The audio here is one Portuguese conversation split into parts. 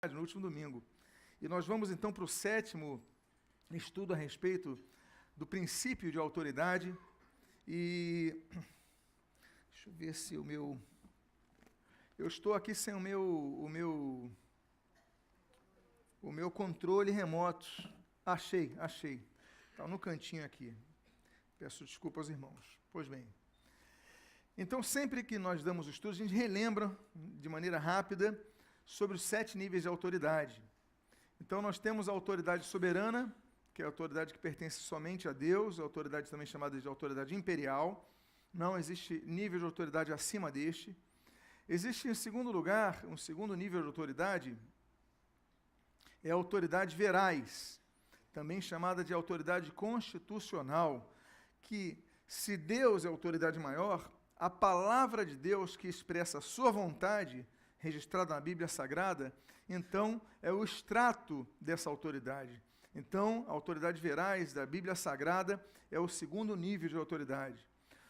no último domingo. E nós vamos então para o 7º estudo a respeito do princípio de autoridade. E deixa eu ver se eu estou aqui sem o meu controle remoto. Achei. Está no cantinho aqui. Peço desculpa aos irmãos. Pois bem. Então, sempre que nós damos o estudo, a gente relembra de maneira rápida sobre os 7 níveis de autoridade. Então, nós temos a autoridade soberana, que é a autoridade que pertence somente a Deus, a autoridade também chamada de autoridade imperial. Não existe nível de autoridade acima deste. Existe, em segundo lugar, um segundo nível de autoridade, é a autoridade verais, também chamada de autoridade constitucional, que, se Deus é a autoridade maior, a palavra de Deus que expressa a sua vontade, registrada na Bíblia Sagrada, então é o extrato dessa autoridade. Então, a autoridade verais da Bíblia Sagrada é o segundo nível de autoridade.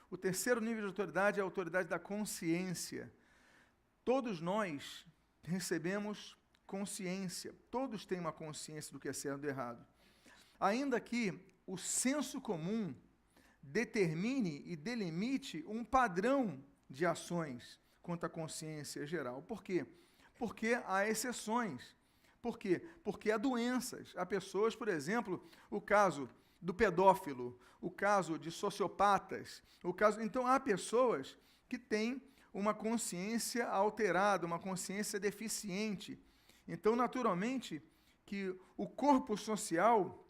O terceiro nível de autoridade é a autoridade da consciência. Todos nós recebemos consciência, todos têm uma consciência do que é certo e do errado. Ainda que o senso comum determine e delimite um padrão de ações quanto à consciência geral. Por quê? Porque há exceções. Por quê? Porque há doenças. Há pessoas, por exemplo, o caso do pedófilo, o caso de sociopatas, então há pessoas que têm uma consciência alterada, uma consciência deficiente. Então, naturalmente, que o corpo social,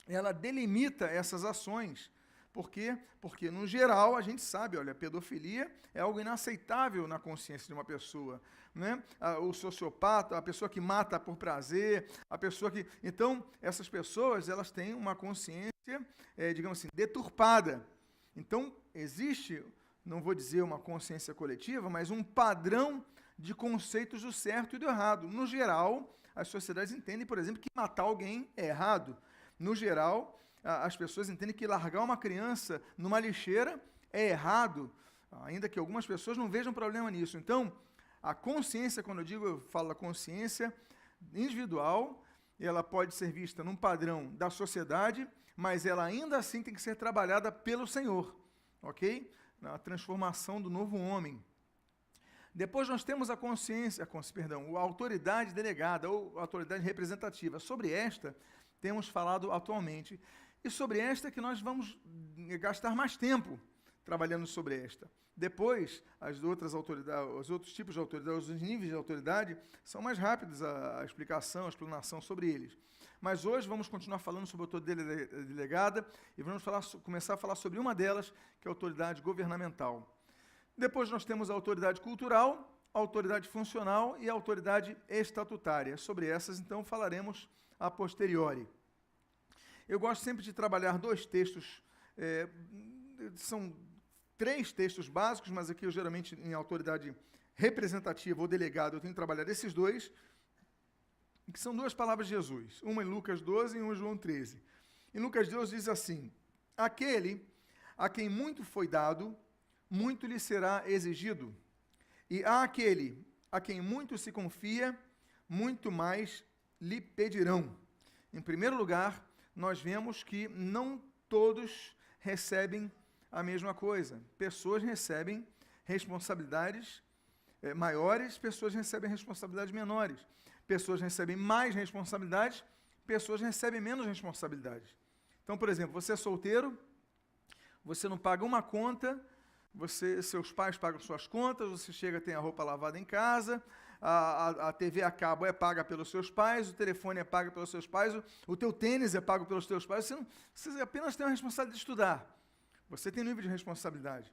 ela delimita essas ações. Por quê? Porque, no geral, a gente sabe, olha, a pedofilia é algo inaceitável na consciência de uma pessoa, né? O sociopata, a pessoa que mata por prazer, a pessoa que... Então, essas pessoas, elas têm uma consciência, digamos assim, deturpada. Então, existe, não vou dizer uma consciência coletiva, mas um padrão de conceitos do certo e do errado. No geral, as sociedades entendem, por exemplo, que matar alguém é errado. No geral, as pessoas entendem que largar uma criança numa lixeira é errado, ainda que algumas pessoas não vejam problema nisso. Então, a consciência, quando eu falo da consciência individual, ela pode ser vista num padrão da sociedade, mas ela ainda assim tem que ser trabalhada pelo Senhor, ok? Na transformação do novo homem. Depois nós temos a autoridade delegada ou autoridade representativa. Sobre esta, temos falado atualmente. E sobre esta que nós vamos gastar mais tempo trabalhando sobre esta. Depois, as outras autoridades, os outros tipos de autoridade, os níveis de autoridade, são mais rápidos a explicação, a explanação sobre eles. Mas hoje vamos continuar falando sobre a autoridade delegada e vamos começar a falar sobre uma delas, que é a autoridade governamental. Depois nós temos a autoridade cultural, a autoridade funcional e a autoridade estatutária. Sobre essas, então, falaremos a posteriori. Eu gosto sempre de trabalhar 2 textos, são 3 textos básicos, mas aqui eu geralmente, em autoridade representativa ou delegada, eu tenho que trabalhar esses 2, que são 2 palavras de Jesus, uma em Lucas 12 e uma em João 13. Em Lucas 12 diz assim: aquele a quem muito foi dado, muito lhe será exigido, e àquele a quem muito se confia, muito mais lhe pedirão. Em primeiro lugar, nós vemos que não todos recebem a mesma coisa. Pessoas recebem responsabilidades maiores, pessoas recebem responsabilidades menores. Pessoas recebem mais responsabilidades, pessoas recebem menos responsabilidades. Então, por exemplo, você é solteiro, você não paga uma conta, seus pais pagam suas contas, você chega, tem a roupa lavada em casa, a TV a cabo é paga pelos seus pais, o telefone é pago pelos seus pais, o teu tênis é pago pelos teus pais, você apenas tem a responsabilidade de estudar. Você tem nível de responsabilidade.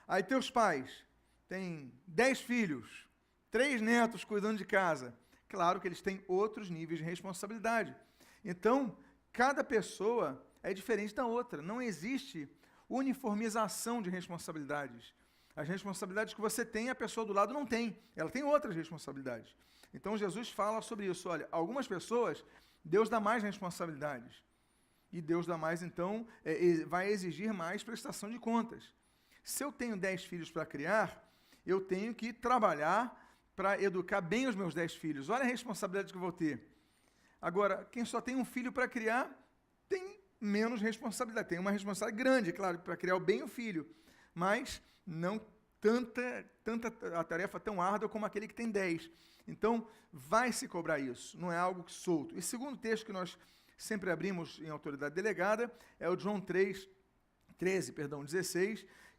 Aí teus pais têm 10 filhos, 3 netos cuidando de casa. Claro que eles têm outros níveis de responsabilidade. Então, cada pessoa é diferente da outra. Não existe uniformização de responsabilidades. As responsabilidades que você tem, a pessoa do lado não tem. Ela tem outras responsabilidades. Então, Jesus fala sobre isso. Olha, algumas pessoas, Deus dá mais responsabilidades. E Deus dá mais, então, vai exigir mais prestação de contas. Se eu tenho 10 filhos para criar, eu tenho que trabalhar para educar bem os meus 10 filhos. Olha a responsabilidade que eu vou ter. Agora, quem só tem um filho para criar, tem menos responsabilidade. Tem uma responsabilidade grande, claro, para criar bem o filho, mas não tanta a tarefa tão árdua como aquele que tem 10. Então, vai se cobrar isso, não é algo solto. E segundo texto que nós sempre abrimos em autoridade delegada é o João 16,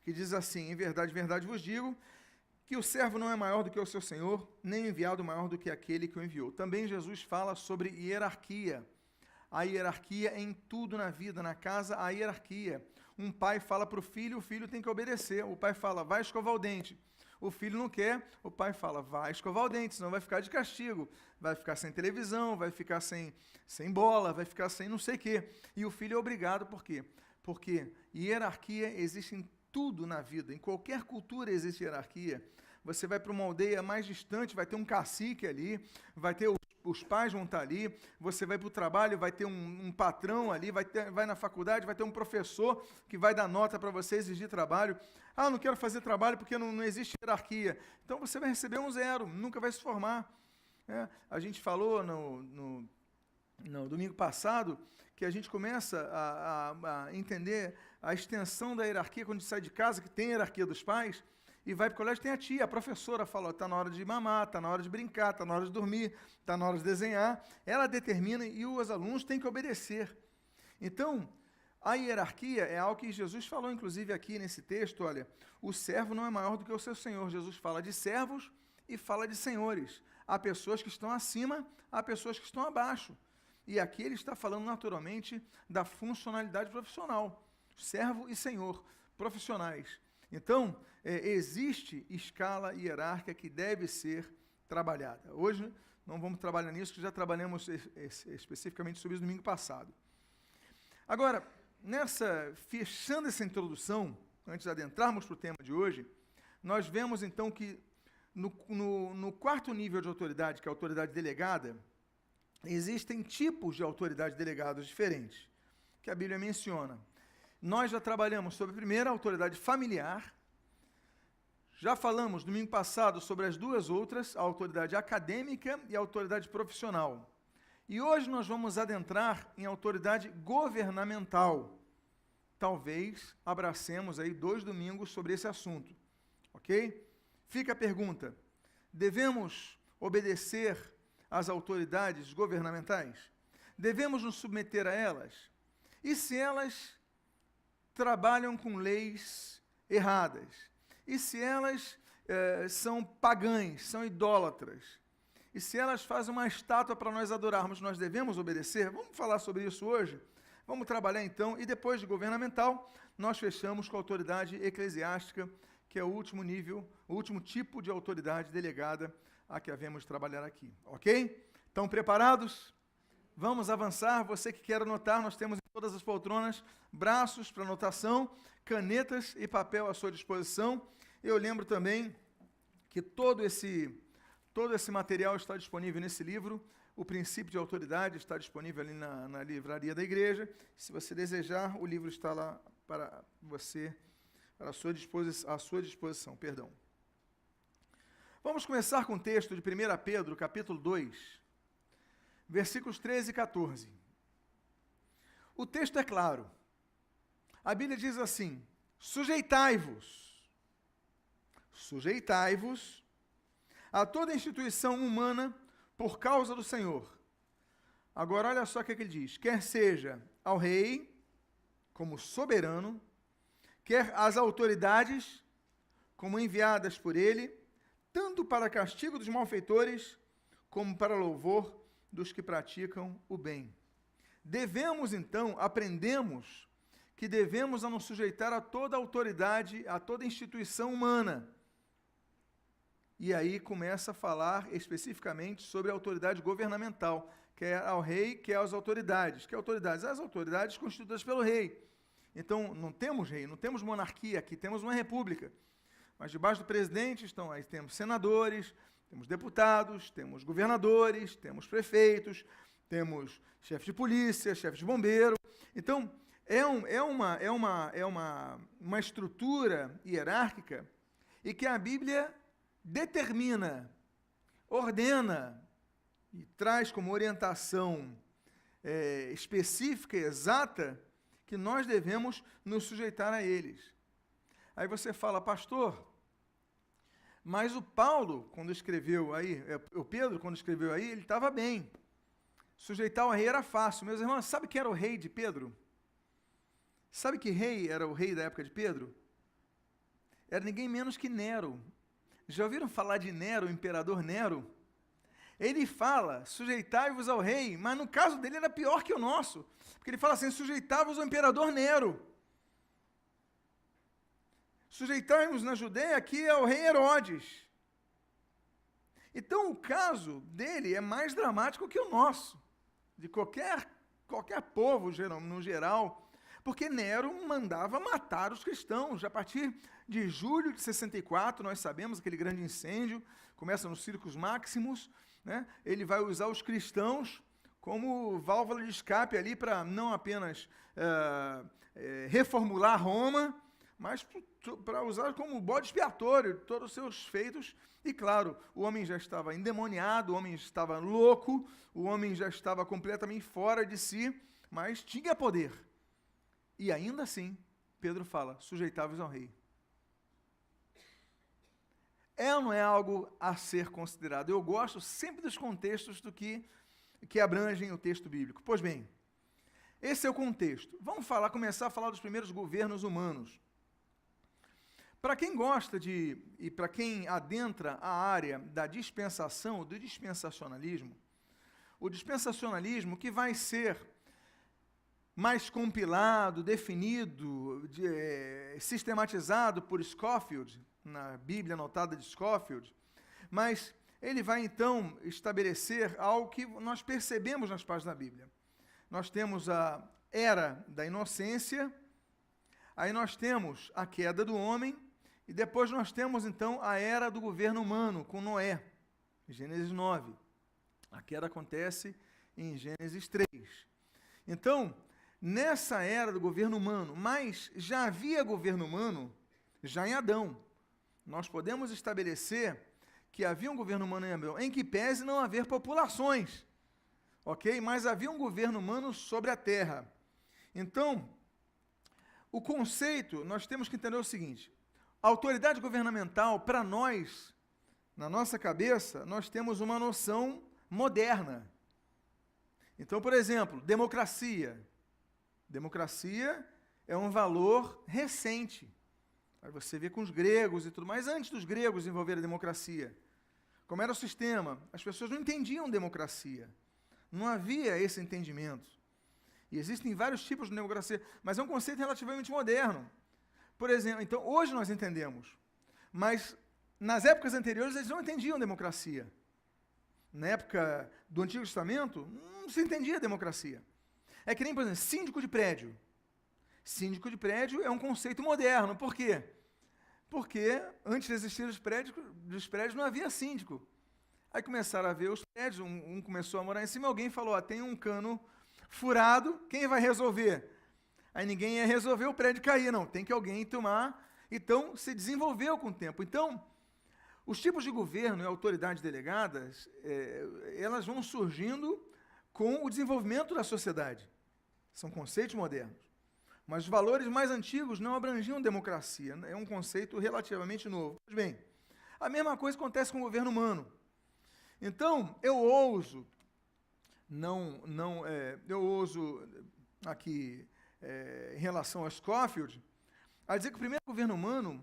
que diz assim: em verdade vos digo, que o servo não é maior do que o seu senhor, nem o enviado maior do que aquele que o enviou. Também Jesus fala sobre hierarquia. A hierarquia em tudo na vida, na casa, a hierarquia. Um pai fala para o filho tem que obedecer. O pai fala, vai escovar o dente. O filho não quer, o pai fala, vai escovar o dente, senão vai ficar de castigo. Vai ficar sem televisão, vai ficar sem bola, vai ficar sem não sei o quê. E o filho é obrigado, por quê? Porque hierarquia existe em tudo na vida, em qualquer cultura existe hierarquia. Você vai para uma aldeia mais distante, vai ter um cacique ali, vai ter os pais vão estar ali, você vai para o trabalho, vai ter um patrão ali, vai na faculdade, vai ter um professor que vai dar nota para você exigir trabalho. Ah, não quero fazer trabalho porque não existe hierarquia. Então você vai receber um 0, nunca vai se formar. A gente falou no domingo passado que a gente começa a entender a extensão da hierarquia quando a gente sai de casa, que tem a hierarquia dos pais, e vai para o colégio, tem a tia, a professora fala, está na hora de mamar, está na hora de brincar, está na hora de dormir, está na hora de desenhar. Ela determina e os alunos têm que obedecer. Então, a hierarquia é algo que Jesus falou, inclusive, aqui nesse texto, olha, o servo não é maior do que o seu senhor. Jesus fala de servos e fala de senhores. Há pessoas que estão acima, há pessoas que estão abaixo. E aqui ele está falando naturalmente da funcionalidade profissional. Servo e senhor, profissionais. Então, existe escala hierárquica que deve ser trabalhada. Hoje não vamos trabalhar nisso, que já trabalhamos especificamente sobre isso no domingo passado. Agora, fechando essa introdução, antes de adentrarmos para o tema de hoje, nós vemos então que no quarto nível de autoridade, que é a autoridade delegada, existem tipos de autoridade delegados diferentes, que a Bíblia menciona. Nós já trabalhamos sobre a primeira, a autoridade familiar. Já falamos domingo passado sobre as duas outras, a autoridade acadêmica e a autoridade profissional. E hoje nós vamos adentrar em autoridade governamental. Talvez abracemos aí 2 domingos sobre esse assunto, ok? Fica a pergunta: devemos obedecer às autoridades governamentais? Devemos nos submeter a elas? E se elas trabalham com leis erradas? E se elas são pagãs, são idólatras? E se elas fazem uma estátua para nós adorarmos, nós devemos obedecer? Vamos falar sobre isso hoje? Vamos trabalhar então, e depois de governamental, nós fechamos com a autoridade eclesiástica, que é o último nível, o último tipo de autoridade delegada a que havemos de trabalhar aqui, ok? Estão preparados? Vamos avançar. Você que quer anotar, nós temos em todas as poltronas braços para anotação, canetas e papel à sua disposição. Eu lembro também que todo esse material está disponível nesse livro. O Princípio de Autoridade está disponível ali na livraria da igreja. Se você desejar, o livro está lá para você, à sua disposição. Vamos começar com o texto de 1 Pedro, capítulo 2, versículos 13 e 14. O texto é claro. A Bíblia diz assim: sujeitai-vos a toda instituição humana por causa do Senhor. Agora, olha só o que ele diz: quer seja ao rei, como soberano, quer às autoridades, como enviadas por ele, tanto para castigo dos malfeitores, como para louvor dos que praticam o bem. Aprendemos que devemos nos sujeitar a toda autoridade, a toda instituição humana. E aí começa a falar especificamente sobre a autoridade governamental, quer ao rei, quer às autoridades. Que autoridades? As autoridades constituídas pelo rei. Então, não temos rei, não temos monarquia aqui, temos uma república. Mas debaixo do presidente temos senadores, temos deputados, temos governadores, temos prefeitos, temos chefe de polícia, chefe de bombeiro. Então, é uma estrutura hierárquica e que a Bíblia determina ordena e traz como orientação específica e exata que nós devemos nos sujeitar a eles. Aí você fala, pastor, mas o Paulo, quando escreveu aí, o Pedro, quando escreveu aí, ele estava bem. Sujeitar ao rei era fácil. Meus irmãos, sabe quem era o rei de Pedro? Sabe que rei era o rei da época de Pedro? Era ninguém menos que Nero. Já ouviram falar de Nero, o imperador Nero? Ele fala, sujeitai-vos ao rei, mas no caso dele era pior que o nosso, porque ele fala assim, sujeitai-vos ao imperador Nero. Sujeitai-vos na Judéia aqui ao rei Herodes. Então o caso dele é mais dramático que o nosso, de qualquer povo no geral, porque Nero mandava matar os cristãos. A partir de julho de 64, nós sabemos, aquele grande incêndio, começa nos Circos Maximus, né? Ele vai usar os cristãos como válvula de escape ali para não apenas reformular Roma, mas para usar como bode expiatório de todos os seus feitos. E claro, o homem já estava endemoniado, o homem estava louco, o homem já estava completamente fora de si, mas tinha poder. E ainda assim, Pedro fala, sujeitáveis ao rei. É ou não é algo a ser considerado? Eu gosto sempre dos contextos que abrangem o texto bíblico. Pois bem, esse é o contexto. Vamos começar a falar dos primeiros governos humanos. Para quem gosta e para quem adentra a área da dispensação, do dispensacionalismo, o dispensacionalismo que vai ser mais compilado, definido, sistematizado por Scofield, na Bíblia anotada de Scofield, mas ele vai então estabelecer algo que nós percebemos nas páginas da Bíblia. Nós temos a era da inocência, aí nós temos a queda do homem, e depois nós temos então a era do governo humano, com Noé, em Gênesis 9. A queda acontece em Gênesis 3. Então, nessa era do governo humano, mas já havia governo humano já em Adão. Nós podemos estabelecer que havia um governo humano em Adão, em que pese não haver populações, ok? Mas havia um governo humano sobre a terra. Então, o conceito, nós temos que entender o seguinte, a autoridade governamental, para nós, na nossa cabeça, nós temos uma noção moderna. Então, por exemplo, democracia. Democracia é um valor recente. Aí você vê com os gregos e tudo mais, antes dos gregos desenvolverem a democracia. Como era o sistema? As pessoas não entendiam democracia. Não havia esse entendimento. E existem vários tipos de democracia, mas é um conceito relativamente moderno. Por exemplo, então, hoje nós entendemos, mas nas épocas anteriores eles não entendiam democracia. Na época do Antigo Testamento, não se entendia democracia. É que nem, por exemplo, síndico de prédio. Síndico de prédio é um conceito moderno. Por quê? Porque antes de existir os prédios não havia síndico. Aí começaram a ver os prédios, um começou a morar em cima, alguém falou, tem um cano furado, quem vai resolver? Aí ninguém ia resolver, o prédio cair, não, tem que alguém tomar. Então, se desenvolveu com o tempo. Então, os tipos de governo e autoridades delegadas, elas vão surgindo com o desenvolvimento da sociedade. São conceitos modernos. Mas os valores mais antigos não abrangiam democracia. É um conceito relativamente novo. Pois bem, a mesma coisa acontece com o governo humano. Então, eu ouso aqui, em relação a Scofield, a dizer que o primeiro governo humano,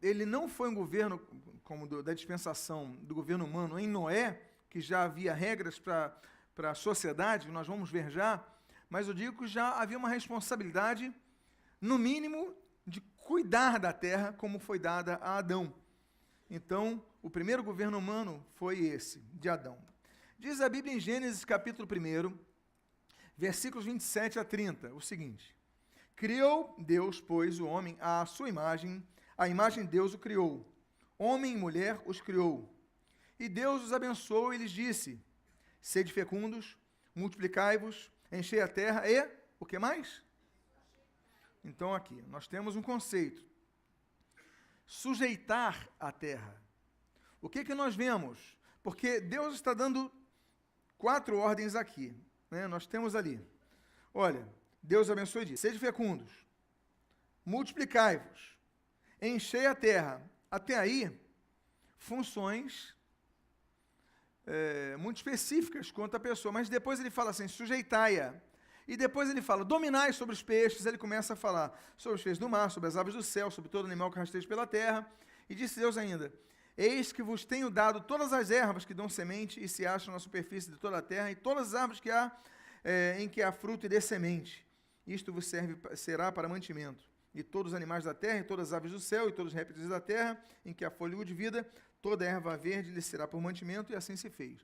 ele não foi um governo como da dispensação do governo humano em Noé, que já havia regras para a sociedade, que nós vamos ver já, mas eu digo que já havia uma responsabilidade, no mínimo, de cuidar da terra, como foi dada a Adão. Então, o primeiro governo humano foi esse, de Adão. Diz a Bíblia em Gênesis capítulo 1, versículos 27 a 30, o seguinte: Criou Deus, pois, o homem à sua imagem, a imagem de Deus o criou. Homem e mulher os criou. E Deus os abençoou e lhes disse: Sede fecundos, multiplicai-vos, enchei a terra e... o que mais? Então aqui, nós temos um conceito. Sujeitar a terra. O que nós vemos? Porque Deus está dando 4 ordens aqui, né? Nós temos ali, olha, Deus abençoe e diz, sede fecundos, multiplicai-vos, enchei a terra. Até aí, funções muito específicas quanto à pessoa, mas depois ele fala assim, sujeitai-a, e depois ele fala, dominai sobre os peixes, ele começa a falar sobre os peixes do mar, sobre as aves do céu, sobre todo animal que rasteja pela terra, e disse Deus ainda, eis que vos tenho dado todas as ervas que dão semente e se acham na superfície de toda a terra, e todas as árvores que há, em que há fruto e dê semente, isto vos será para mantimento, e todos os animais da terra, e todas as aves do céu, e todos os répteis da terra, em que há fôlego de vida, toda erva verde lhe será por mantimento, e assim se fez.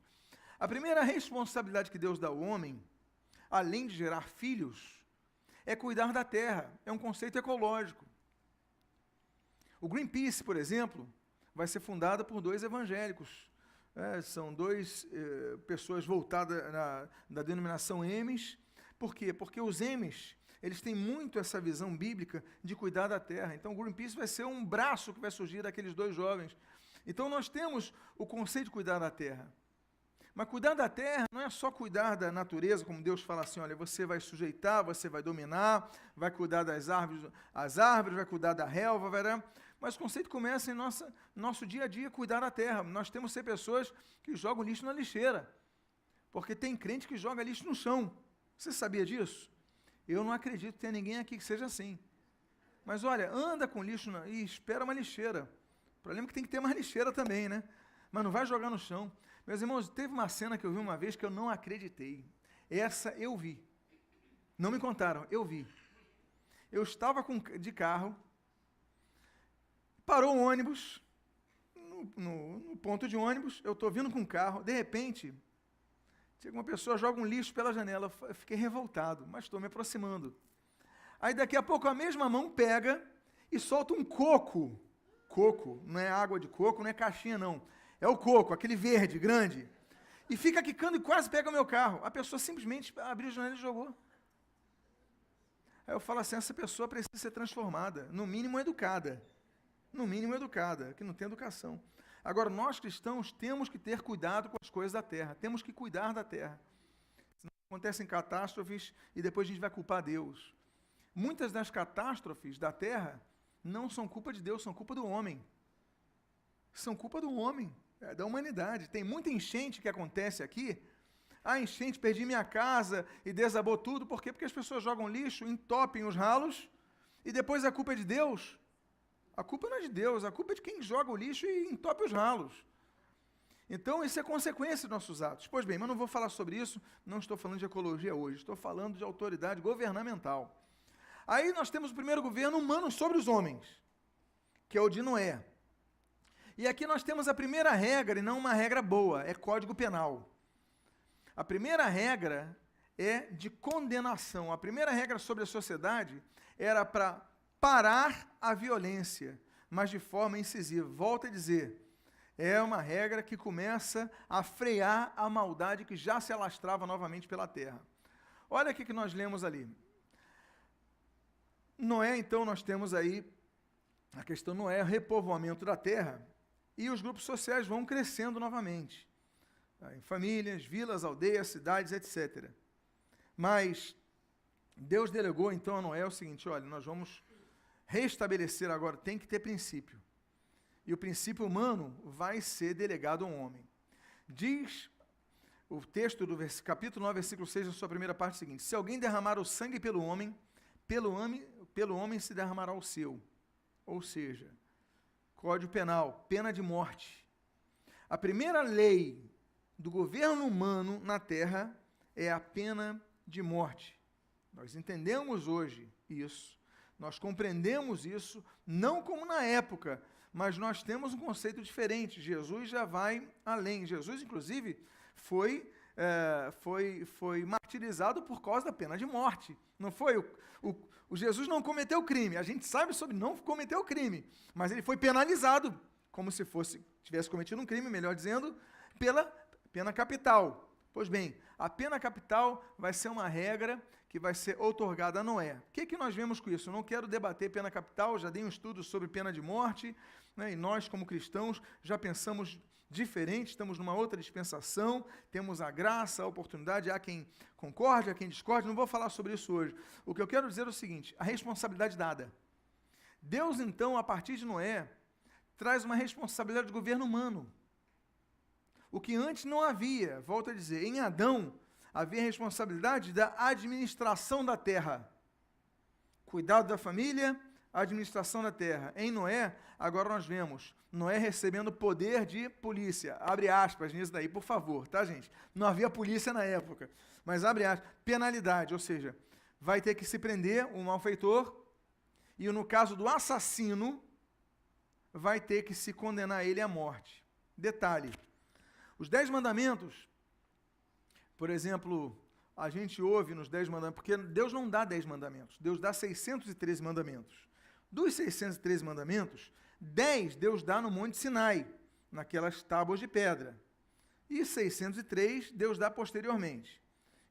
A primeira responsabilidade que Deus dá ao homem, além de gerar filhos, é cuidar da terra. É um conceito ecológico. O Greenpeace, por exemplo, vai ser fundado por 2 evangélicos. São 2 pessoas voltadas da denominação Emes. Por quê? Porque os Emes, eles têm muito essa visão bíblica de cuidar da terra. Então, o Greenpeace vai ser um braço que vai surgir daqueles 2 jovens. Então, nós temos o conceito de cuidar da terra. Mas cuidar da terra não é só cuidar da natureza, como Deus fala assim, olha, você vai sujeitar, você vai dominar, vai cuidar das árvores, vai cuidar da relva, mas o conceito começa em nosso dia a dia, cuidar da terra. Nós temos que ser pessoas que jogam lixo na lixeira, porque tem crente que joga lixo no chão. Você sabia disso? Eu não acredito que tenha ninguém aqui que seja assim. Mas olha, anda com lixo e espera uma lixeira. O problema é que tem que ter mais lixeira também, né? Mas não vai jogar no chão. Meus irmãos, teve uma cena que eu vi uma vez que eu não acreditei. Essa eu vi. Não me contaram, eu vi. Eu estava de carro, parou um ônibus, no ponto de ônibus, eu estou vindo com o carro, de repente, chega uma pessoa, joga um lixo pela janela, eu fiquei revoltado, mas estou me aproximando. Aí daqui a pouco a mesma mão pega e solta um coco. Coco, não é água de coco, não é caixinha não. É o coco, aquele verde, grande. E fica quicando e quase pega o meu carro. A pessoa simplesmente abriu a janela e jogou. Aí eu falo assim, essa pessoa precisa ser transformada, no mínimo educada. No mínimo educada, que não tem educação. Agora, nós cristãos temos que ter cuidado com as coisas da terra. Temos que cuidar da terra. Senão acontecem catástrofes e depois a gente vai culpar Deus. Muitas das catástrofes da terra não são culpa de Deus, são culpa do homem. São culpa do homem, da humanidade. Tem muita enchente que acontece aqui. Enchente, perdi minha casa e desabou tudo. Por quê? Porque as pessoas jogam lixo, entopem os ralos e depois a culpa é de Deus. A culpa não é de Deus, a culpa é de quem joga o lixo e entope os ralos. Então, isso é consequência dos nossos atos. Pois bem, mas não vou falar sobre isso, não estou falando de ecologia hoje, estou falando de autoridade governamental. Aí nós temos o primeiro governo humano sobre os homens, que é o de Noé. E aqui nós temos a primeira regra, e não uma regra boa, é Código Penal. A primeira regra é de condenação. A primeira regra sobre a sociedade era para parar a violência, mas de forma incisiva. Volto a dizer, é uma regra que começa a frear a maldade que já se alastrava novamente pela terra. Olha o que nós lemos ali. Noé, então, nós temos aí a questão Noé, o repovoamento da terra, e os grupos sociais vão crescendo novamente, em famílias, vilas, aldeias, cidades, etc. Mas Deus delegou, então, a Noé o seguinte, olha, nós vamos restabelecer agora, tem que ter princípio. E o princípio humano vai ser delegado ao homem. Diz o texto do capítulo 9, versículo 6, na sua primeira parte, o seguinte, se alguém derramar o sangue pelo homem se derramará o seu. Ou seja, Código Penal, pena de morte. A primeira lei do governo humano na terra é a pena de morte. Nós entendemos hoje isso, nós compreendemos isso, não como na época, mas nós temos um conceito diferente. Jesus já vai além. Jesus, inclusive, foi martirizado por causa da pena de morte. Não foi? O Jesus não cometeu crime. A gente sabe sobre não cometer o crime, mas ele foi penalizado, como se tivesse cometido um crime, melhor dizendo, pela pena capital. Pois bem, a pena capital vai ser uma regra que vai ser outorgada a Noé. O que nós vemos com isso? Eu não quero debater pena capital, já dei um estudo sobre pena de morte, né, e nós, como cristãos, já pensamos diferente, estamos numa outra dispensação, temos a graça, a oportunidade, há quem concorde, há quem discorde, não vou falar sobre isso hoje. O que eu quero dizer é o seguinte, a responsabilidade dada. Deus, então, a partir de Noé, traz uma responsabilidade de governo humano. O que antes não havia, volto a dizer, em Adão havia a responsabilidade da administração da terra. Cuidado da família, administração da terra. Em Noé, agora nós vemos Noé recebendo poder de polícia. Abre aspas nisso daí, por favor, tá, gente? Não havia polícia na época, mas abre aspas. Penalidade, ou seja, vai ter que se prender o malfeitor e no caso do assassino, vai ter que se condenar ele à morte. Detalhe. Os 10 mandamentos, por exemplo, a gente ouve nos 10 mandamentos, porque Deus não dá 10 mandamentos, Deus dá 613 mandamentos. Dos 613 mandamentos, 10 Deus dá no Monte Sinai, naquelas tábuas de pedra. E 603 Deus dá posteriormente.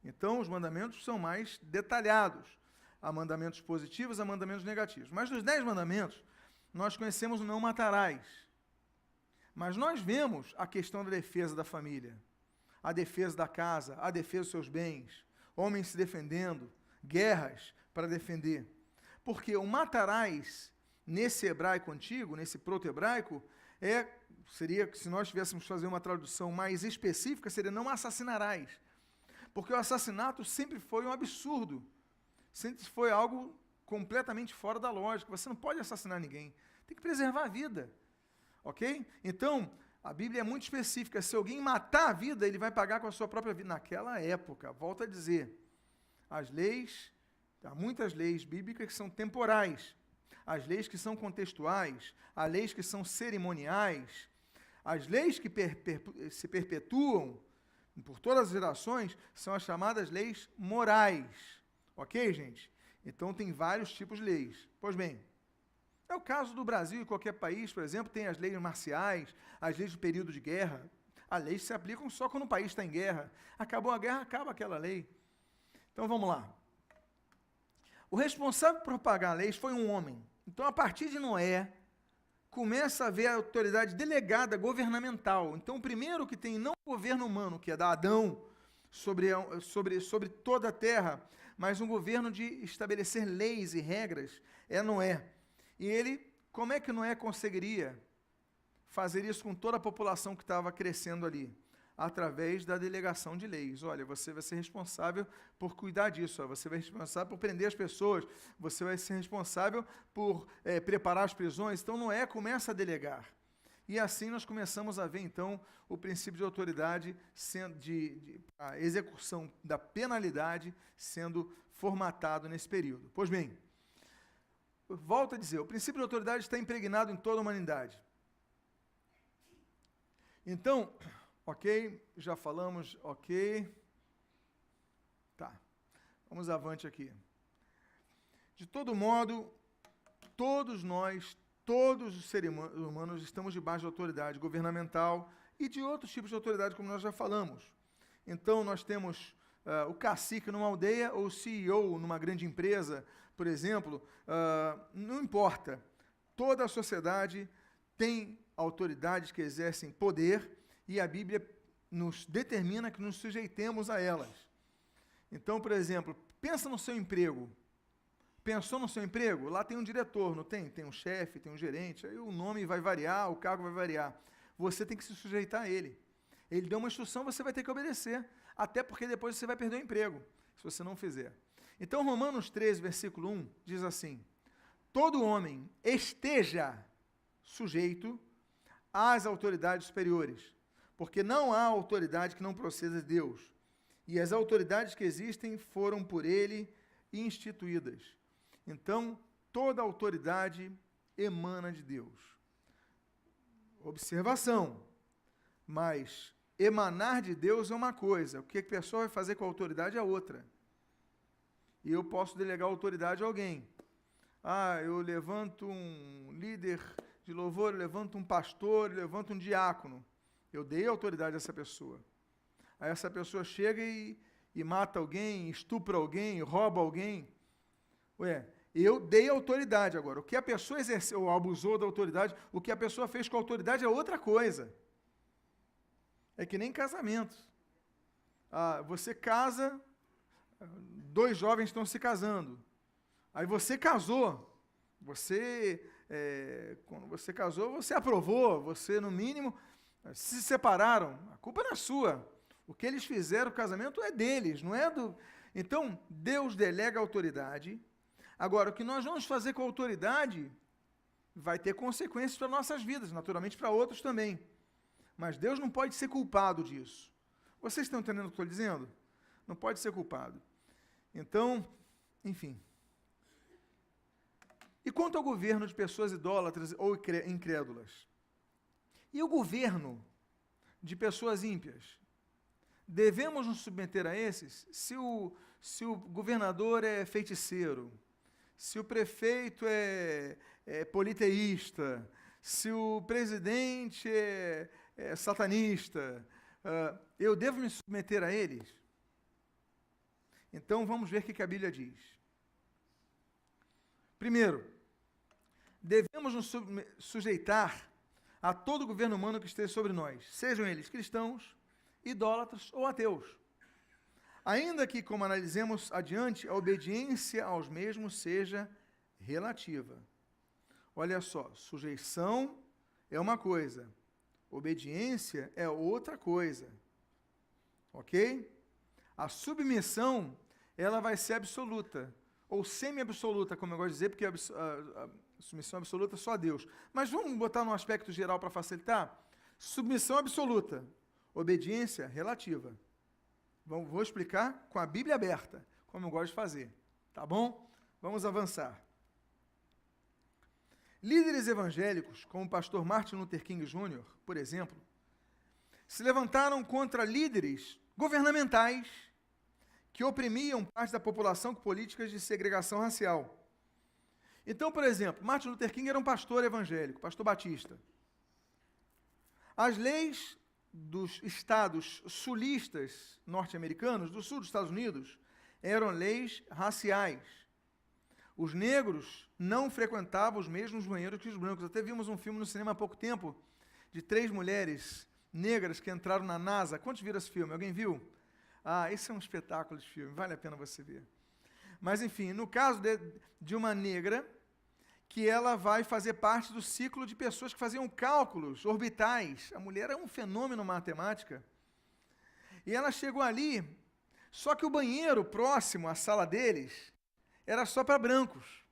Então, os mandamentos são mais detalhados. Há mandamentos positivos, há mandamentos negativos. Mas dos 10 mandamentos, nós conhecemos o não matarás. Mas nós vemos a questão da defesa da família, a defesa da casa, a defesa dos seus bens, homens se defendendo, guerras para defender. Porque o matarás, nesse hebraico antigo, nesse proto-hebraico, seria, se nós tivéssemos que fazer uma tradução mais específica, seria não assassinarás. Porque o assassinato sempre foi um absurdo, sempre foi algo completamente fora da lógica. Você não pode assassinar ninguém, tem que preservar a vida. Ok? Então, a Bíblia é muito específica. Se alguém matar a vida, ele vai pagar com a sua própria vida. Naquela época, volto a dizer, as leis, há muitas leis bíblicas que são temporais, as leis que são contextuais, as leis que são cerimoniais, as leis que se perpetuam por todas as gerações são as chamadas leis morais. Ok, gente? Então, tem vários tipos de leis. Pois bem, é o caso do Brasil e qualquer país, por exemplo, tem as leis marciais, as leis do período de guerra. As leis se aplicam só quando o país está em guerra. Acabou a guerra, acaba aquela lei. Então vamos lá. O responsável por propagar leis foi um homem. Então, a partir de Noé, começa a haver a autoridade delegada governamental. Então, o primeiro que tem não o governo humano, que é da Adão, sobre toda a terra, mas um governo de estabelecer leis e regras, é Noé. E ele, como é que Noé conseguiria fazer isso com toda a população que estava crescendo ali? Através da delegação de leis. Olha, você vai ser responsável por cuidar disso, você vai ser responsável por prender as pessoas, você vai ser responsável por preparar as prisões. Então, Noé começa a delegar. E assim nós começamos a ver, então, o princípio de autoridade, a execução da penalidade sendo formatado nesse período. Pois bem, volto a dizer, o princípio de autoridade está impregnado em toda a humanidade. Então, ok, já falamos, ok. Tá, vamos avante aqui. De todo modo, todos nós, todos os seres humanos estamos debaixo de autoridade governamental e de outros tipos de autoridade, como nós já falamos. Então, nós temos o cacique numa aldeia ou o CEO numa grande empresa, por exemplo, não importa. Toda a sociedade tem autoridades que exercem poder e a Bíblia nos determina que nos sujeitemos a elas. Então, por exemplo, pensa no seu emprego. Pensou no seu emprego? Lá tem um diretor, não tem? Tem um chefe, tem um gerente, aí o nome vai variar, o cargo vai variar. Você tem que se sujeitar a ele. Ele deu uma instrução, você vai ter que obedecer, até porque depois você vai perder o emprego, se você não fizer. Então, Romanos 13, versículo 1, diz assim: todo homem esteja sujeito às autoridades superiores, porque não há autoridade que não proceda de Deus, e as autoridades que existem foram por ele instituídas. Então, toda autoridade emana de Deus. Observação, mas emanar de Deus é uma coisa, o que a pessoa vai fazer com a autoridade é outra. E eu posso delegar autoridade a alguém. Eu levanto um líder de louvor, eu levanto um pastor, eu levanto um diácono. Eu dei autoridade a essa pessoa. Aí essa pessoa chega e mata alguém, estupra alguém, rouba alguém. Ué, eu dei autoridade agora. O que a pessoa exerceu ou abusou da autoridade, o que a pessoa fez com a autoridade é outra coisa. É que nem casamento. Você casa, dois jovens estão se casando. Aí você casou. Quando você casou, você aprovou. Você, no mínimo, se separaram. A culpa não é sua. O que eles fizeram, o casamento é deles, não é do... Então, Deus delega a autoridade. Agora, o que nós vamos fazer com a autoridade vai ter consequências para nossas vidas, naturalmente para outros também. Mas Deus não pode ser culpado disso. Vocês estão entendendo o que eu estou dizendo? Não pode ser culpado. Então, enfim. E quanto ao governo de pessoas idólatras ou incrédulas? E o governo de pessoas ímpias? Devemos nos submeter a esses? Se o governador é feiticeiro, se o prefeito é politeísta, se o presidente é satanista, eu devo me submeter a eles? Então, vamos ver o que a Bíblia diz. Primeiro, devemos nos sujeitar a todo governo humano que esteja sobre nós, sejam eles cristãos, idólatras ou ateus. Ainda que, como analisemos adiante, a obediência aos mesmos seja relativa. Olha só, sujeição é uma coisa, obediência é outra coisa. Ok? A submissão, ela vai ser absoluta, ou semi-absoluta, como eu gosto de dizer, porque a submissão absoluta é só a Deus. Mas vamos botar num aspecto geral para facilitar? Submissão absoluta, obediência relativa. Vou explicar com a Bíblia aberta, como eu gosto de fazer. Tá bom? Vamos avançar. Líderes evangélicos, como o pastor Martin Luther King Jr., por exemplo, se levantaram contra líderes governamentais que oprimiam parte da população com políticas de segregação racial. Então, por exemplo, Martin Luther King era um pastor evangélico, pastor batista. As leis dos estados sulistas norte-americanos, do sul dos Estados Unidos, eram leis raciais. Os negros não frequentavam os mesmos banheiros que os brancos. Até vimos um filme no cinema há pouco tempo, de 3 mulheres negras que entraram na NASA. Quantos viram esse filme? Alguém viu? Esse é um espetáculo de filme, vale a pena você ver. Mas, enfim, no caso de uma negra, que ela vai fazer parte do ciclo de pessoas que faziam cálculos orbitais. A mulher é um fenômeno matemática. E ela chegou ali, só que o banheiro próximo à sala deles era só para brancos.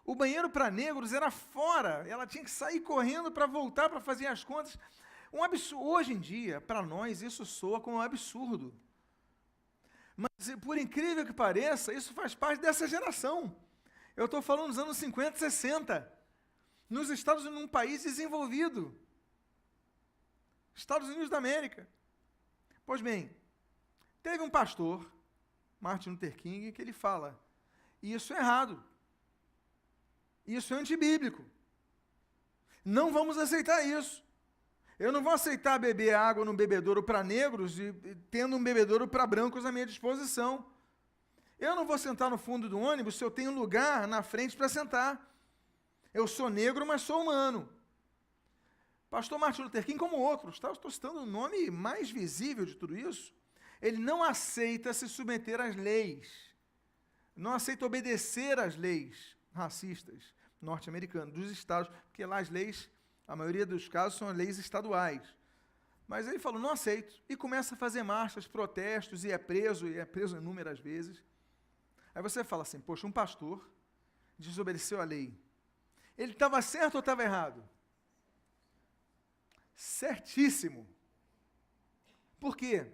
O banheiro para negros era fora. Ela tinha que sair correndo para voltar para fazer as contas. Um absurdo. Hoje em dia, para nós, isso soa como um absurdo. Mas, por incrível que pareça, isso faz parte dessa geração. Eu estou falando dos anos 50, 60. Nos Estados Unidos, num país desenvolvido. Estados Unidos da América. Pois bem, teve um pastor, Martin Luther King, que ele fala, isso é errado. Isso é antibíblico. Não vamos aceitar isso. Eu não vou aceitar beber água num bebedouro para negros e tendo um bebedouro para brancos à minha disposição. Eu não vou sentar no fundo do ônibus se eu tenho lugar na frente para sentar. Eu sou negro, mas sou humano. Pastor Martin Luther King, como outros, estou citando o nome mais visível de tudo isso, ele não aceita se submeter às leis, não aceita obedecer às leis racistas norte-americanas, dos estados, porque lá as leis, a maioria dos casos, são leis estaduais. Mas ele falou, não aceito, e começa a fazer marchas, protestos, e é preso inúmeras vezes. Aí você fala assim, poxa, um pastor desobedeceu a lei. Ele estava certo ou estava errado? Certíssimo. Por quê?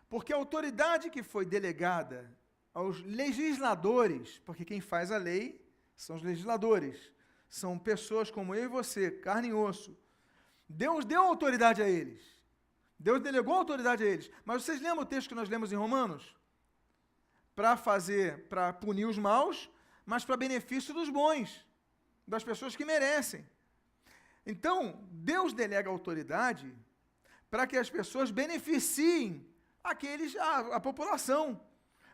Porque a autoridade que foi delegada aos legisladores, porque quem faz a lei são os legisladores, são pessoas como eu e você, carne e osso. Deus deu autoridade a eles. Deus delegou autoridade a eles. Mas vocês lembram o texto que nós lemos em Romanos? Para punir os maus, mas para benefício dos bons, das pessoas que merecem. Então, Deus delega autoridade para que as pessoas beneficiem a população.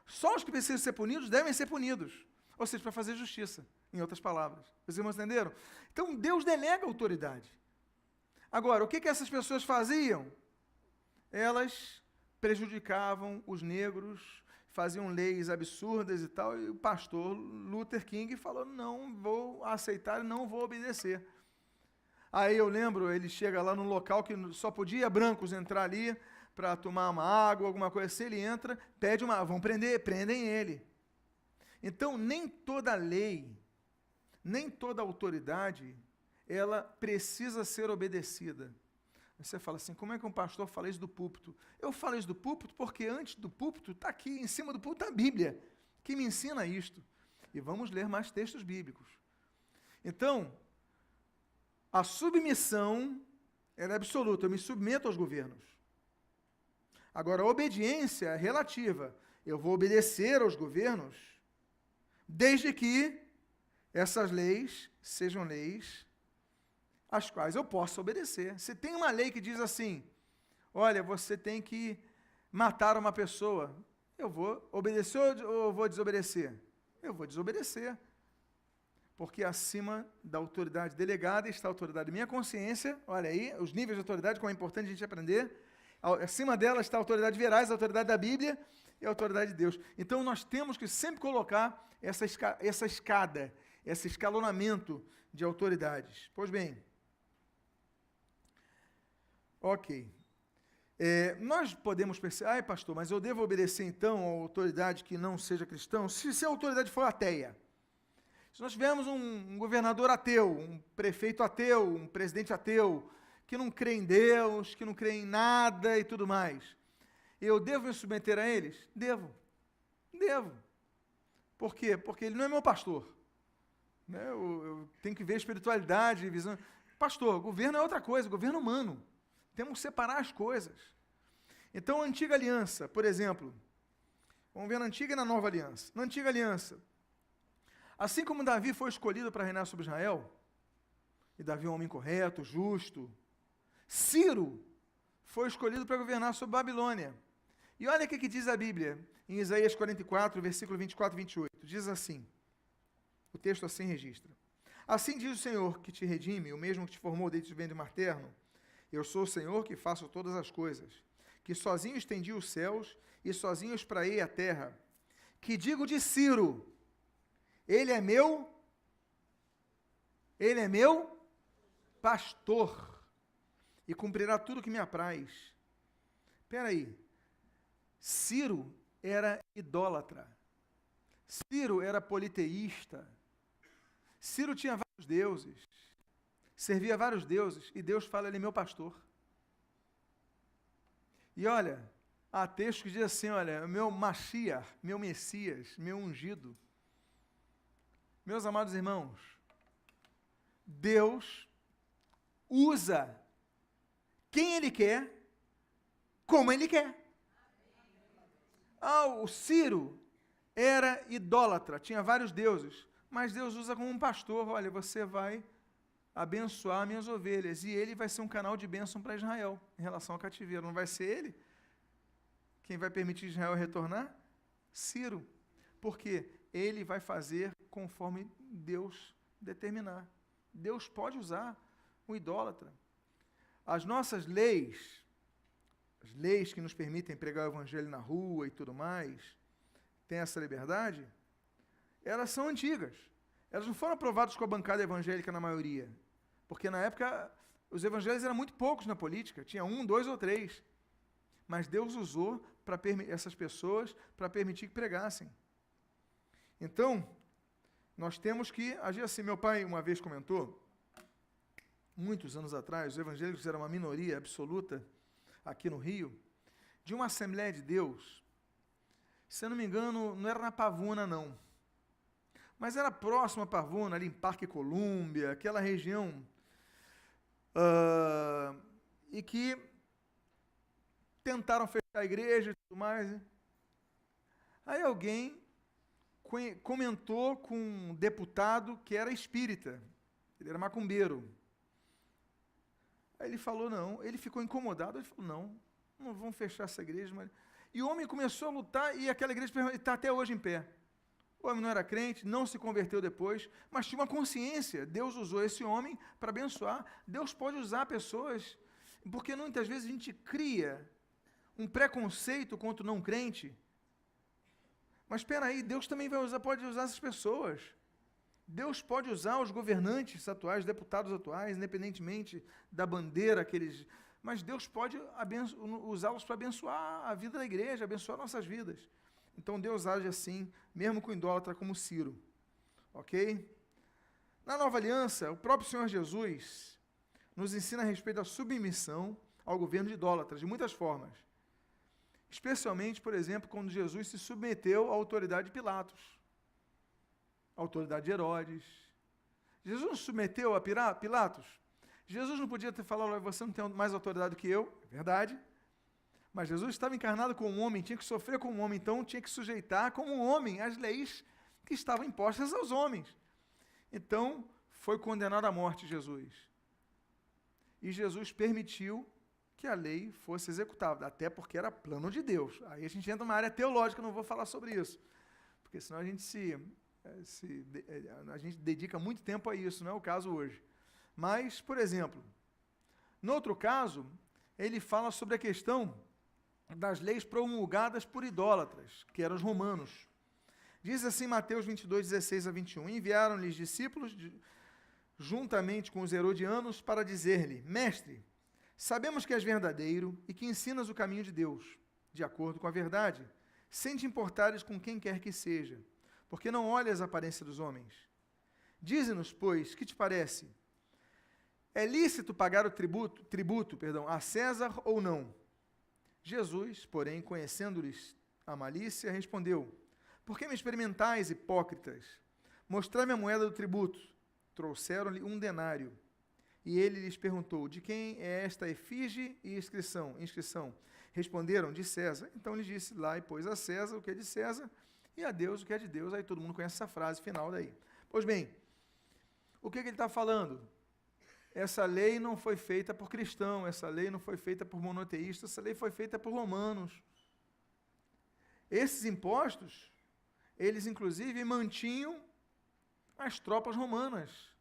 Só os que precisam ser punidos devem ser punidos. Ou seja, para fazer justiça, em outras palavras. Vocês irmãos entenderam? Então, Deus delega autoridade. Agora, o que essas pessoas faziam? Elas prejudicavam os negros, faziam leis absurdas e tal, e o pastor Luther King falou, não vou aceitar, não vou obedecer. Aí eu lembro, ele chega lá num local que só podia brancos entrar ali para tomar uma água, alguma coisa assim, ele entra, pede vão prendem ele. Então, nem toda lei, nem toda autoridade, ela precisa ser obedecida. Você fala assim, como é que um pastor fala isso do púlpito? Eu falo isso do púlpito porque antes do púlpito, está aqui, em cima do púlpito, está a Bíblia, que me ensina isto. E vamos ler mais textos bíblicos. Então, a submissão, ela é absoluta, eu me submeto aos governos. Agora, a obediência é relativa. Eu vou obedecer aos governos, desde que essas leis sejam leis às quais eu possa obedecer. Se tem uma lei que diz assim, olha, você tem que matar uma pessoa, eu vou obedecer ou vou desobedecer? Eu vou desobedecer. Porque acima da autoridade delegada está a autoridade da minha consciência, olha aí, os níveis de autoridade, como é importante a gente aprender, acima dela está a autoridade veraz, a autoridade da Bíblia e a autoridade de Deus. Então nós temos que sempre colocar essa escada, esse escalonamento de autoridades. Pois bem, ok. Nós podemos pensar, pastor, mas eu devo obedecer então a autoridade que não seja cristão, se a autoridade for ateia. Se nós tivermos um governador ateu, um prefeito ateu, um presidente ateu, que não crê em Deus, que não crê em nada e tudo mais, eu devo me submeter a eles? Devo. Por quê? Porque ele não é meu pastor. Né? Eu tenho que ver espiritualidade, visão. Pastor, governo é outra coisa, governo humano. Temos que separar as coisas. Então, a antiga aliança, por exemplo, vamos ver na antiga e na nova aliança. Na antiga aliança, assim como Davi foi escolhido para reinar sobre Israel, e Davi é um homem correto, justo, Ciro foi escolhido para governar sobre Babilônia. E olha o que diz a Bíblia, em Isaías 44, versículo 24 e 28. Diz assim, o texto assim registra. Assim diz o Senhor que te redime, o mesmo que te formou desde o ventre materno. Eu sou o Senhor que faço todas as coisas, que sozinho estendi os céus e sozinho espraiei a terra. Que digo de Ciro, ele é meu pastor e cumprirá tudo que me apraz. Espera aí, Ciro era idólatra, Ciro era politeísta, Ciro tinha vários deuses, servia vários deuses, e Deus fala, ele é meu pastor. E olha, há textos que dizem assim, olha, meu Mashiach, meu Messias, meu ungido. Meus amados irmãos, Deus usa quem Ele quer, como Ele quer. O Ciro era idólatra, tinha vários deuses, mas Deus usa como um pastor, olha, você vai abençoar minhas ovelhas, e ele vai ser um canal de bênção para Israel, em relação ao cativeiro. Não vai ser ele quem vai permitir Israel retornar? Ciro. Por quê? Ele vai fazer conforme Deus determinar. Deus pode usar um idólatra. As nossas leis, as leis que nos permitem pregar o evangelho na rua e tudo mais, tem essa liberdade, elas são antigas. Elas não foram aprovadas com a bancada evangélica na maioria. Porque na época os evangelhos eram muito poucos na política, tinha 1, 2 ou 3. Mas Deus usou essas pessoas para permitir que pregassem. Então, nós temos que agir assim. Meu pai uma vez comentou, muitos anos atrás, os evangélicos eram uma minoria absoluta aqui no Rio, de uma Assembleia de Deus, se eu não me engano, não era na Pavuna, não, mas era próximo a Pavuna, ali em Parque Colômbia, aquela região, e que tentaram fechar a igreja e tudo mais. Aí alguém comentou com um deputado que era espírita, ele era macumbeiro. Aí ele falou, não. Ele ficou incomodado, ele falou, não vamos fechar essa igreja. Mas... E o homem começou a lutar e aquela igreja está até hoje em pé. O homem não era crente, não se converteu depois, mas tinha uma consciência. Deus usou esse homem para abençoar. Deus pode usar pessoas, porque muitas vezes a gente cria um preconceito contra o não crente. Mas espera aí, Deus também pode usar essas pessoas. Deus pode usar os governantes atuais, deputados atuais, independentemente da bandeira que eles... Mas Deus pode usá-los para abençoar a vida da igreja, abençoar nossas vidas. Então Deus age assim, mesmo com idólatra como Ciro. Ok? Na Nova Aliança, o próprio Senhor Jesus nos ensina a respeito da submissão ao governo de idólatras, de muitas formas. Especialmente, por exemplo, quando Jesus se submeteu à autoridade de Pilatos, à autoridade de Herodes. Jesus não se submeteu a Pilatos? Jesus não podia ter falado, você não tem mais autoridade do que eu, é verdade. Mas Jesus estava encarnado como um homem, tinha que sofrer como um homem, então tinha que sujeitar como um homem às leis que estavam impostas aos homens. Então, foi condenado à morte Jesus. E Jesus permitiu que a lei fosse executada, até porque era plano de Deus. Aí a gente entra numa área teológica, não vou falar sobre isso, porque senão a gente a gente dedica muito tempo a isso, não é o caso hoje. Mas, por exemplo, no outro caso, ele fala sobre a questão das leis promulgadas por idólatras, que eram os romanos. Diz assim Mateus 22, 16 a 21, enviaram-lhes discípulos juntamente com os herodianos para dizer-lhe, mestre, sabemos que és verdadeiro e que ensinas o caminho de Deus, de acordo com a verdade, sem te importares com quem quer que seja, porque não olhas a aparência dos homens. Dize-nos, pois, que te parece? É lícito pagar o tributo, a César ou não? Jesus, porém, conhecendo-lhes a malícia, respondeu, por que me experimentais, hipócritas? Mostrai-me a moeda do tributo. Trouxeram-lhe 1 denário. E ele lhes perguntou, de quem é esta efígie e inscrição? Responderam, de César. Então ele disse, lá e pôs a César o que é de César, e a Deus o que é de Deus. Aí todo mundo conhece essa frase final daí. Pois bem, o que ele está falando? Essa lei não foi feita por cristão, essa lei não foi feita por monoteístas, essa lei foi feita por romanos. Esses impostos, eles inclusive mantinham as tropas romanas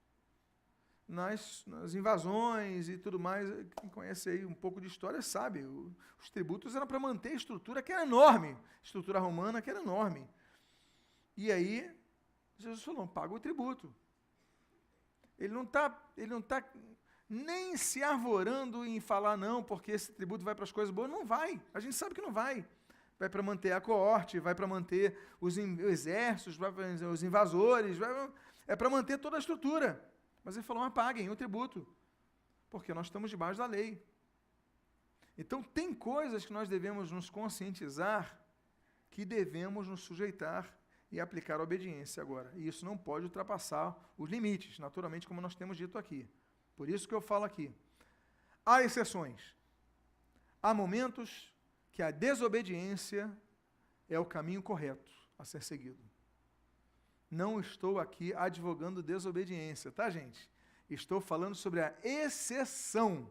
nas invasões e tudo mais. Quem conhece aí um pouco de história sabe, os tributos eram para manter a estrutura que era enorme, a estrutura romana que era enorme. E aí, Jesus falou, paga o tributo. Ele não está nem se arvorando em falar, não, porque esse tributo vai para as coisas boas. Não vai, a gente sabe que não vai. Vai para manter a coorte, vai para manter os exércitos, vai para os invasores, é para manter toda a estrutura. Mas ele falou, paguem o tributo, porque nós estamos debaixo da lei. Então, tem coisas que nós devemos nos conscientizar, que devemos nos sujeitar e aplicar a obediência agora. E isso não pode ultrapassar os limites, naturalmente, como nós temos dito aqui. Por isso que eu falo aqui. Há exceções. Há momentos que a desobediência é o caminho correto a ser seguido. Não estou aqui advogando desobediência, tá, gente? Estou falando sobre a exceção.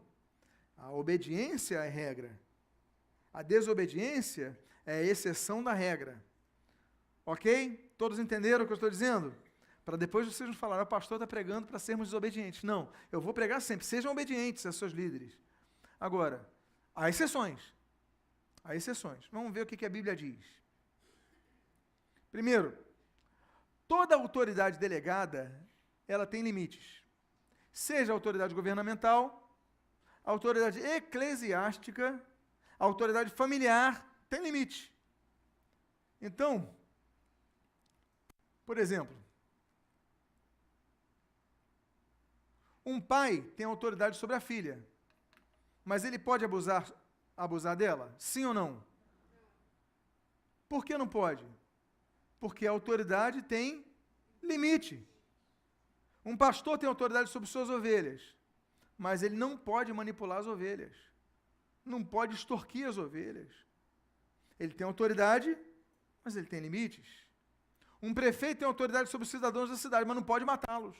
A obediência é a regra. A desobediência é a exceção da regra. Ok? Todos entenderam o que eu estou dizendo? Para depois vocês não falarem, o pastor está pregando para sermos desobedientes. Não, eu vou pregar sempre, sejam obedientes a seus líderes. Agora, há exceções. Há exceções. Vamos ver o que a Bíblia diz. Primeiro, toda autoridade delegada, ela tem limites. Seja autoridade governamental, autoridade eclesiástica, autoridade familiar, tem limite. Então, por exemplo, um pai tem autoridade sobre a filha, mas ele pode abusar dela? Sim ou não? Por que não pode? Porque a autoridade tem limite. Um pastor tem autoridade sobre suas ovelhas, mas ele não pode manipular as ovelhas, não pode extorquir as ovelhas. Ele tem autoridade, mas ele tem limites. Um prefeito tem autoridade sobre os cidadãos da cidade, mas não pode matá-los.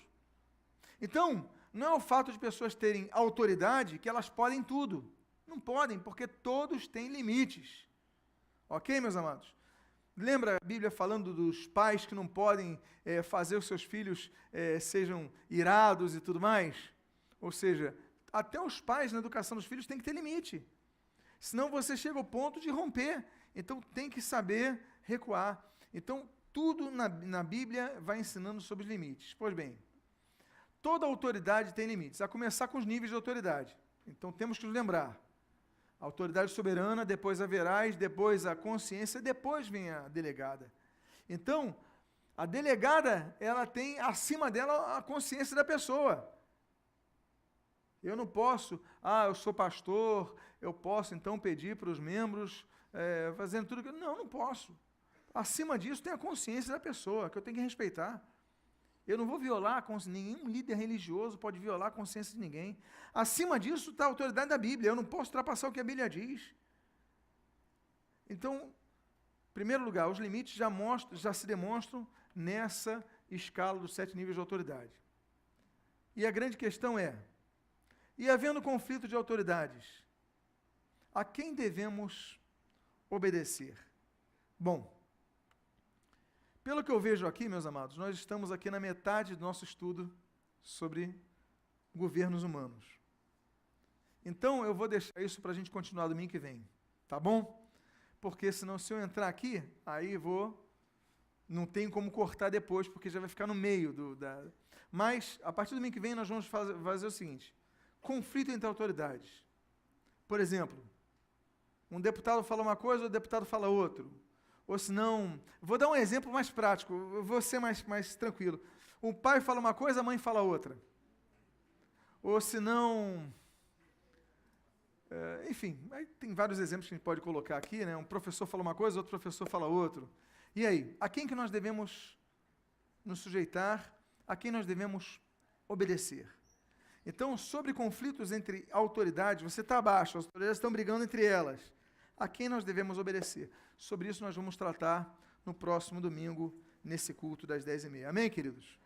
Então, Não é o fato de pessoas terem autoridade que elas podem tudo. Não podem, porque todos têm limites. Ok, meus amados? Lembra a Bíblia falando dos pais que não podem fazer os seus filhos sejam irados e tudo mais? Ou seja, até os pais na educação dos filhos têm que ter limite. Senão você chega ao ponto de romper. Então tem que saber recuar. Então tudo na Bíblia vai ensinando sobre os limites. Pois bem, toda autoridade tem limites, a começar com os níveis de autoridade. Então temos que nos lembrar. A autoridade soberana, depois a veraz, depois a consciência, depois vem a delegada. Então, a delegada, ela tem acima dela a consciência da pessoa. Eu não posso, eu sou pastor, eu posso então pedir para os membros fazendo tudo que... Não posso. Acima disso tem a consciência da pessoa, que eu tenho que respeitar. Eu não vou violar, nenhum líder religioso pode violar a consciência de ninguém. Acima disso está a autoridade da Bíblia, eu não posso ultrapassar o que a Bíblia diz. Então, em primeiro lugar, os limites já se demonstram nessa escala dos 7 níveis de autoridade. E a grande questão é, e havendo conflito de autoridades, a quem devemos obedecer? Bom, pelo que eu vejo aqui, meus amados, nós estamos aqui na metade do nosso estudo sobre governos humanos. Então, eu vou deixar isso para a gente continuar domingo que vem, tá bom? Porque senão, se eu entrar aqui, aí não tem como cortar depois, porque já vai ficar no meio Mas, a partir do domingo que vem, nós vamos fazer o seguinte, conflito entre autoridades. Por exemplo, um deputado fala uma coisa, o deputado fala outra. Ou se não, vou dar um exemplo mais prático, vou ser mais tranquilo. O pai fala uma coisa, a mãe fala outra. Ou se não, enfim, aí tem vários exemplos que a gente pode colocar aqui, né? Um professor fala uma coisa, outro professor fala outro. E aí, a quem que nós devemos nos sujeitar, a quem nós devemos obedecer? Então, sobre conflitos entre autoridades, você está abaixo, as autoridades estão brigando entre elas. A quem nós devemos obedecer? Sobre isso nós vamos tratar no próximo domingo, nesse culto das 10h30. Amém, queridos?